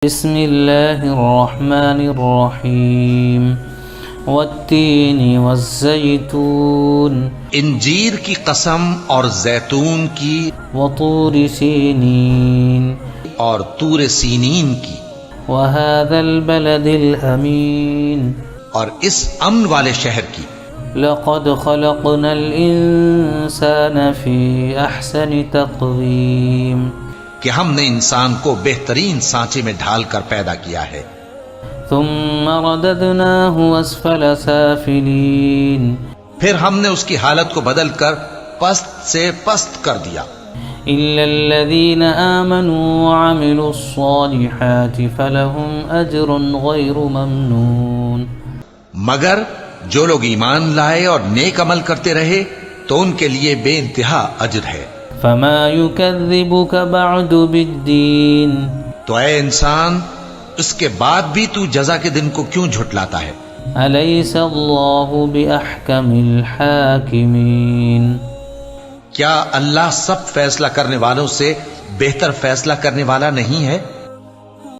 بسم الله الرحمن الرحيم والتين والزيتون انجیر کی قسم اور زیتون کی وطور سينين اور طور سینین کی وهذا البلد الأمين اور اس امن والے شہر کی لقد خلقنا الإنسان في أحسن تقويم کہ ہم نے انسان کو بہترین سانچے میں ڈھال کر پیدا کیا ہے ثم رددناه أسفل سافلين پھر ہم نے اس کی حالت کو بدل کر پست سے پست کر دیا إلا الذين آمنوا وعملوا الصالحات فلهم أجر غير ممنون مگر جو لوگ ایمان لائے اور نیک عمل کرتے رہے تو ان کے لیے بے انتہا اجر ہے فما يكذبك بعد بالدين تو اے انسان اس کے بعد بھی تو جزا کے دن کو کیوں جھٹلاتا ہے أليس الله بأحكم الحاكمين کیا اللہ سب فیصلہ کرنے والوں سے بہتر فیصلہ کرنے والا نہیں ہے